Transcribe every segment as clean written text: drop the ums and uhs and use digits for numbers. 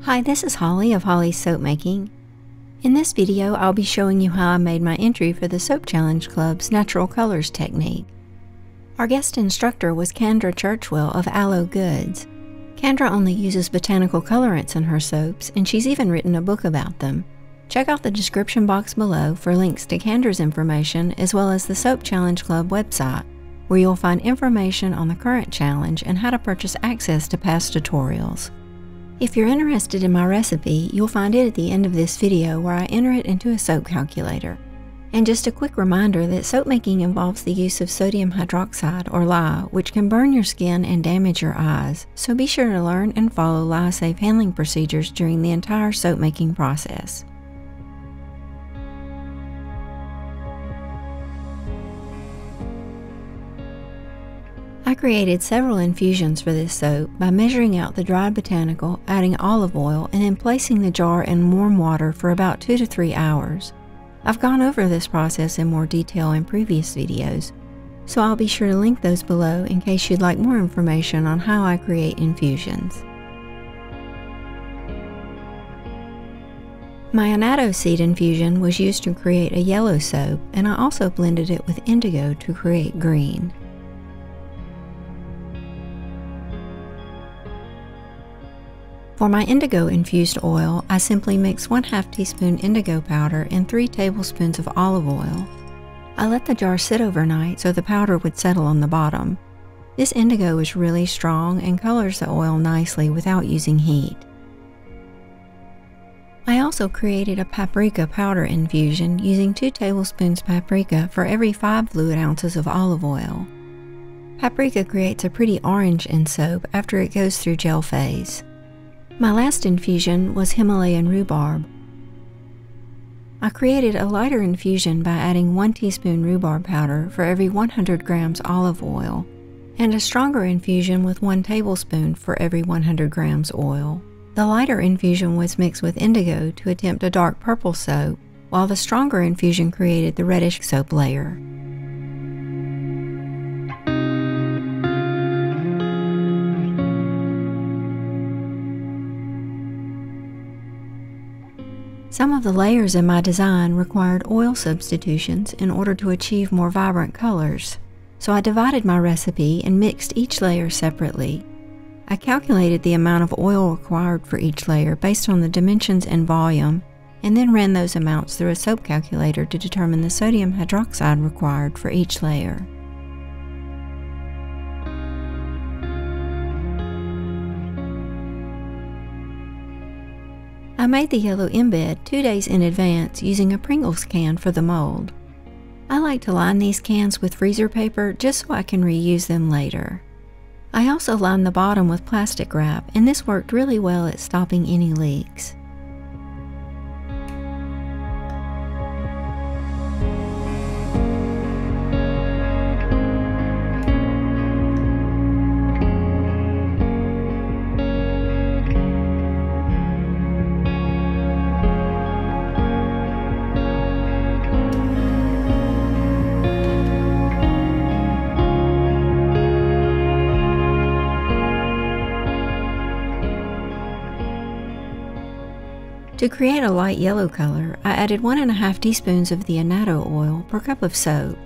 Hi, this is Holly of Holly's Soapmaking. In this video, I'll be showing you how I made my entry for the Soap Challenge Club's Natural Colors technique. Our guest instructor was KANDRA CHURCHWELL of Aloe Goods. KANDRA only uses botanical colorants in her soaps, and she's even written a book about them. Check out the description box below for links to KANDRA's information as well as the Soap Challenge Club website, where you'll find information on the current challenge and how to purchase access to past tutorials. If you're interested in my recipe, you'll find it at the end of this video where I enter it into a soap calculator. And just a quick reminder that soap making involves the use of sodium hydroxide or lye, which can burn your skin and damage your eyes, so be sure to learn and follow lye-safe handling procedures during the entire soap making process. I created several infusions for this soap by measuring out the dried botanical, adding olive oil, and then placing the jar in warm water for about 2 to 3 hours. I've gone over this process in more detail in previous videos, so I'll be sure to link those below in case you'd like more information on how I create infusions. My annatto seed infusion was used to create a yellow soap, and I also blended it with indigo to create green. For my indigo infused oil, I simply mix 1/2 teaspoon indigo powder and 3 tablespoons of olive oil. I let the jar sit overnight so the powder would settle on the bottom. This indigo is really strong and colors the oil nicely without using heat. I also created a paprika powder infusion using 2 tablespoons paprika for every 5 fluid ounces of olive oil. Paprika creates a pretty orange in soap after it goes through gel phase. My last infusion was Himalayan rhubarb. I created a lighter infusion by adding 1 teaspoon rhubarb powder for every 100 grams olive oil, and a stronger infusion with 1 tablespoon for every 100 grams oil. The lighter infusion was mixed with indigo to attempt a dark purple soap, while the stronger infusion created the reddish soap layer. Some of the layers in my design required oil substitutions in order to achieve more vibrant colors, so I divided my recipe and mixed each layer separately. I calculated the amount of oil required for each layer based on the dimensions and volume, and then ran those amounts through a soap calculator to determine the sodium hydroxide required for each layer. I made the yellow embed 2 days in advance using a Pringles can for the mold. I like to line these cans with freezer paper just so I can reuse them later. I also lined the bottom with plastic wrap, and this worked really well at stopping any leaks. To create a light yellow color, I added 1½ teaspoons of the annatto oil per cup of soap.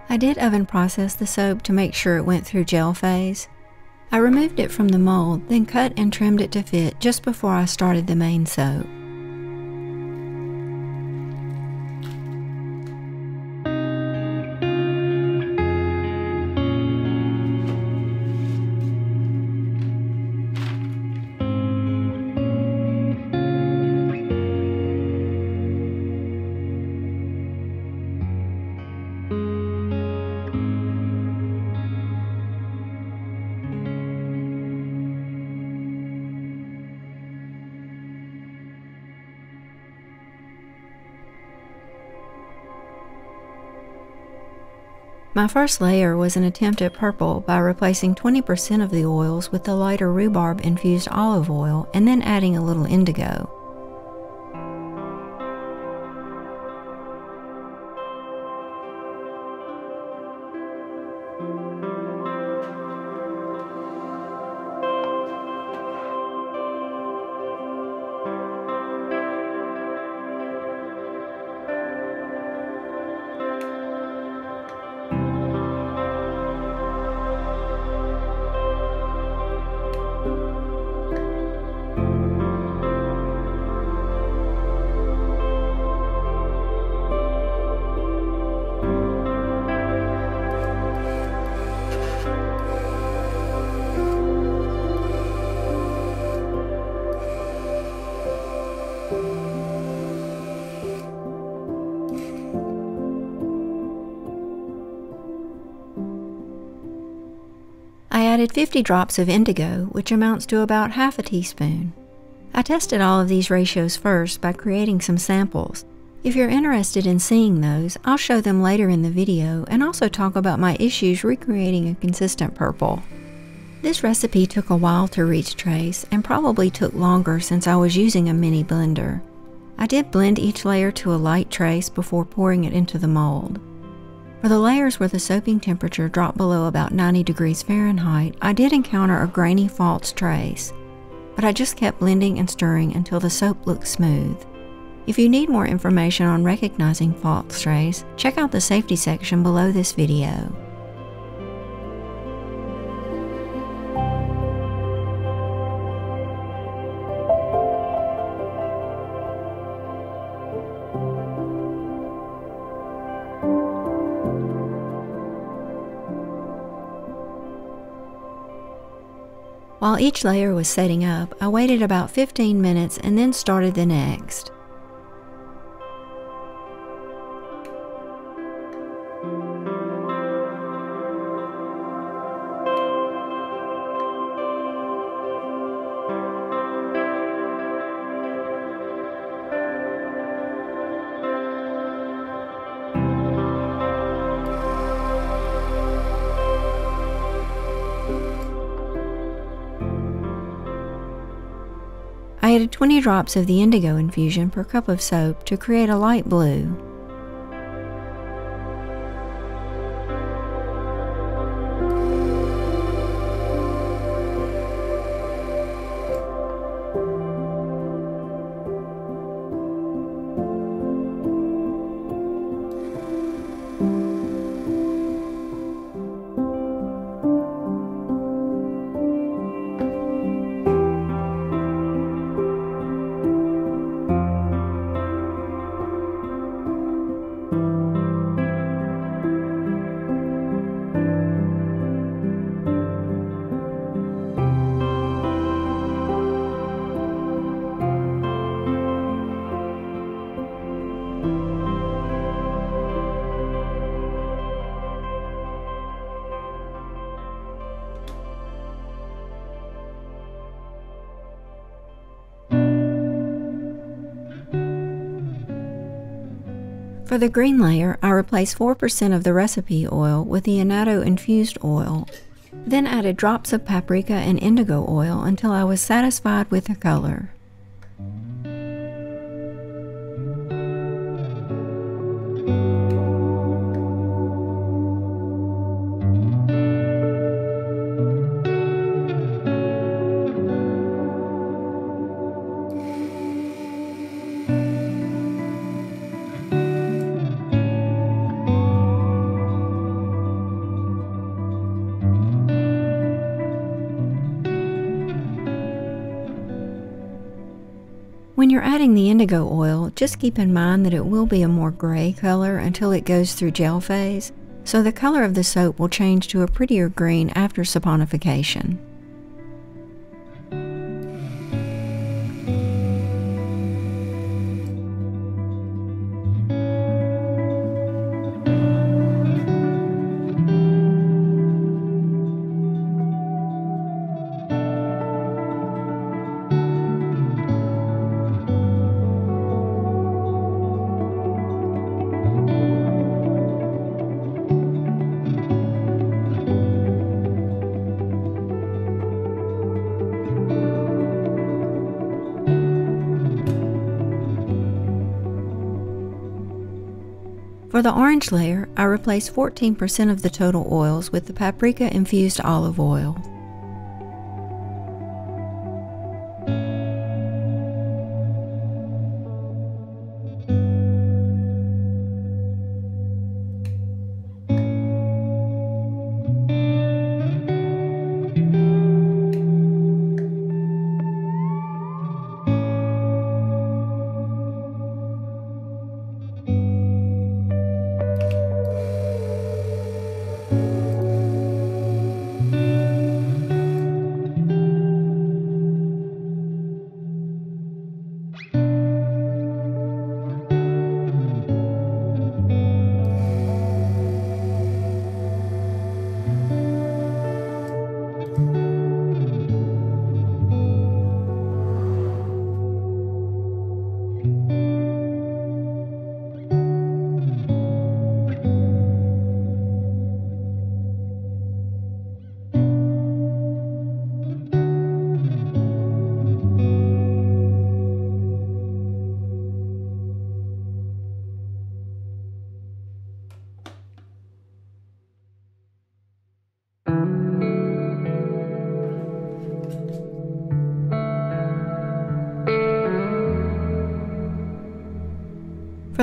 I did oven process the soap to make sure it went through gel phase. I removed it from the mold, then cut and trimmed it to fit just before I started the main soap. My first layer was an attempt at purple by replacing 20% of the oils with the lighter rhubarb infused olive oil and then adding a little indigo. I added 50 drops of indigo, which amounts to about half a teaspoon. I tested all of these ratios first by creating some samples. If you're interested in seeing those, I'll show them later in the video and also talk about my issues recreating a consistent purple. This recipe took a while to reach trace and probably took longer since I was using a mini blender. I did blend each layer to a light trace before pouring it into the mold. For the layers where the soaping temperature dropped below about 90 degrees Fahrenheit, I did encounter a grainy false trace, but I just kept blending and stirring until the soap looked smooth. If you need more information on recognizing false trace, check out the safety section below this video. While each layer was setting up, I waited about 15 minutes and then started the next. I added 20 drops of the indigo infusion per cup of soap to create a light blue. For the green layer, I replaced 4% of the recipe oil with the annatto infused oil, then added drops of paprika and indigo oil until I was satisfied with the color. When you're adding the indigo oil, just keep in mind that it will be a more gray color until it goes through gel phase, so the color of the soap will change to a prettier green after saponification. For the orange layer, I replaced 14% of the total oils with the paprika infused olive oil.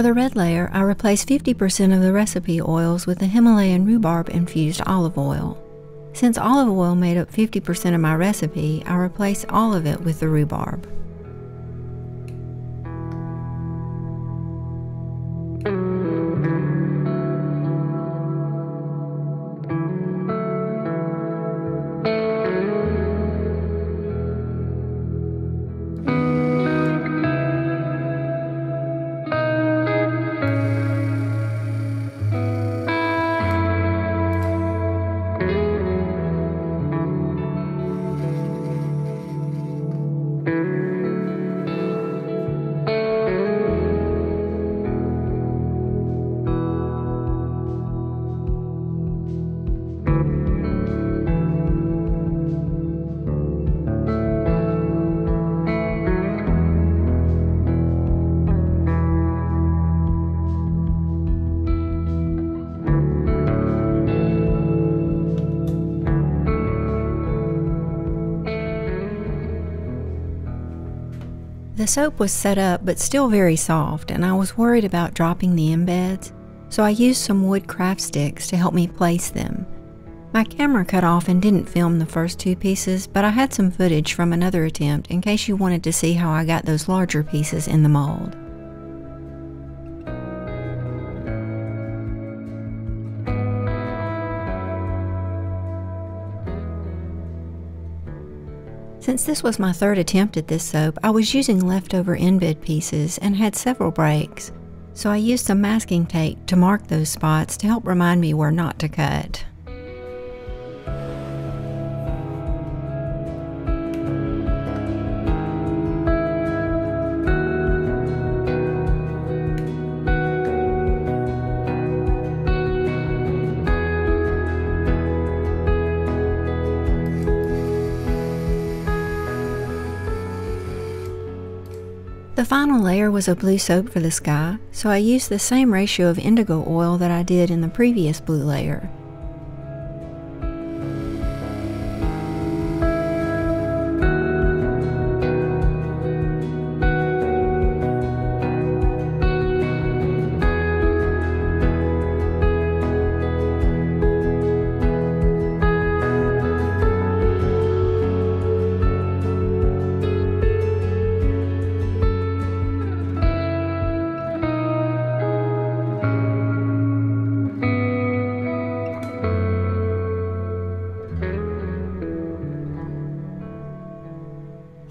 For the red layer, I replaced 50% of the recipe oils with the Himalayan rhubarb infused olive oil. Since olive oil made up 50% of my recipe, I replaced all of it with the rhubarb. The soap was set up but still very soft, and I was worried about dropping the embeds, so I used some wood craft sticks to help me place them. My camera cut off and didn't film the first two pieces, but I had some footage from another attempt in case you wanted to see how I got those larger pieces in the mold. Since this was my third attempt at this soap, I was using leftover Embed pieces and had several breaks, so I used some masking tape to mark those spots to help remind me where not to cut. The final layer was a blue soap for the sky, so I used the same ratio of indigo oil that I did in the previous blue layer.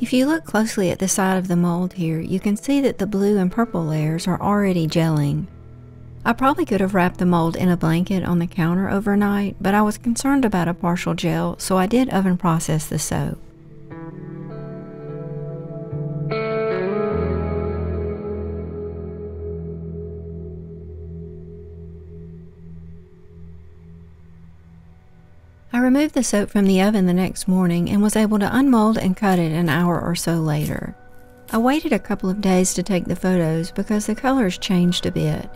If you look closely at the side of the mold here, you can see that the blue and purple layers are already gelling. I probably could have wrapped the mold in a blanket on the counter overnight, but I was concerned about a partial gel, so I did oven process the soap. I removed the soap from the oven the next morning and was able to unmold and cut it an hour or so later. I waited a couple of days to take the photos because the colors changed a bit.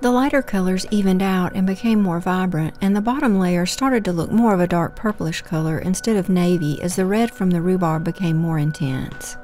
The lighter colors evened out and became more vibrant, and the bottom layer started to look more of a dark purplish color instead of navy as the red from the rhubarb became more intense.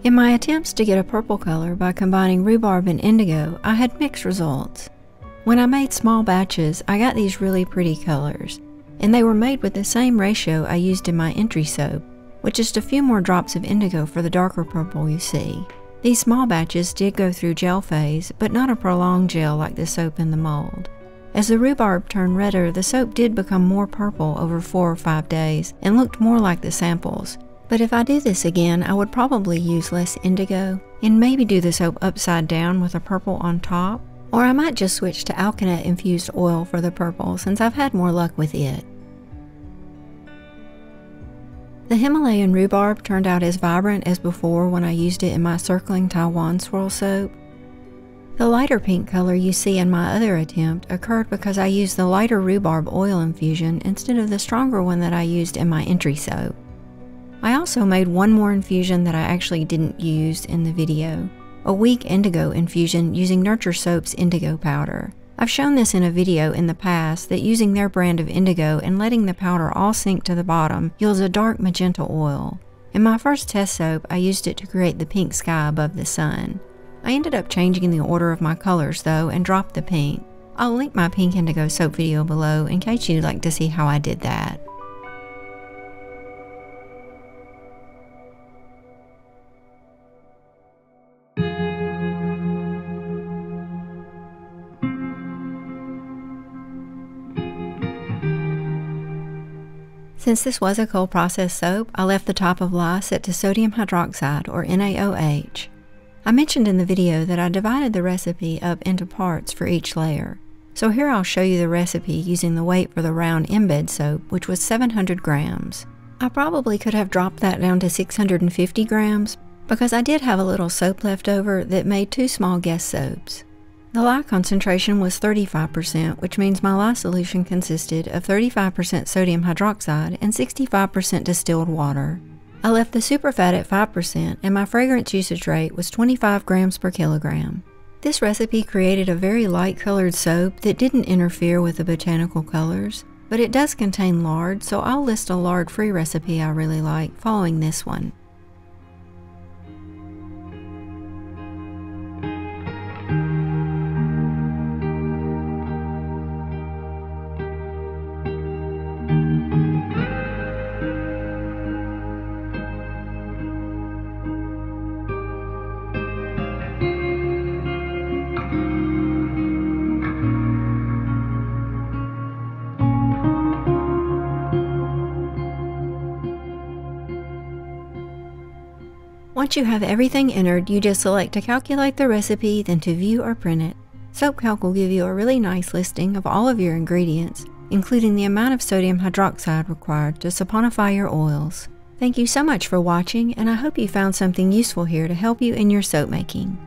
In my attempts to get a purple color by combining rhubarb and indigo, I had mixed results. When I made small batches, I got these really pretty colors, and they were made with the same ratio I used in my entry soap, with just a few more drops of indigo for the darker purple you see. These small batches did go through gel phase, but not a prolonged gel like the soap in the mold. As the rhubarb turned redder, the soap did become more purple over 4 or 5 days and looked more like the samples. But if I do this again, I would probably use less indigo and maybe do the soap upside down with a purple on top, or I might just switch to alkanet infused oil for the purple since I've had more luck with it. The Himalayan rhubarb turned out as vibrant as before when I used it in my circling Taiwan swirl soap. The lighter pink color you see in my other attempt occurred because I used the lighter rhubarb oil infusion instead of the stronger one that I used in my entry soap. I also made one more infusion that I actually didn't use in the video, a weak indigo infusion using Nurture Soap's indigo powder. I've shown this in a video in the past that using their brand of indigo and letting the powder all sink to the bottom yields a dark magenta oil. In my first test soap, I used it to create the pink sky above the sun. I ended up changing the order of my colors though and dropped the pink. I'll link my pink indigo soap video below in case you'd like to see how I did that. Since this was a cold process soap, I left the top of lye set to sodium hydroxide, or NaOH. I mentioned in the video that I divided the recipe up into parts for each layer. So here I'll show you the recipe using the weight for the round Embed soap, which was 700 grams. I probably could have dropped that down to 650 grams, because I did have a little soap left over that made 2 small guest soaps. The lye concentration was 35%, which means my lye solution consisted of 35% sodium hydroxide and 65% distilled water. I left the superfat at 5%, and my fragrance usage rate was 25 grams per kilogram. This recipe created a very light colored soap that didn't interfere with the botanical colors, but it does contain lard, so I'll list a lard-free recipe I really like following this one. Once you have everything entered, you just select to calculate the recipe, then to view or print it. SOAPCALC will give you a really nice listing of all of your ingredients, including the amount of sodium hydroxide required to saponify your oils. Thank you so much for watching, and I hope you found something useful here to help you in your soap making.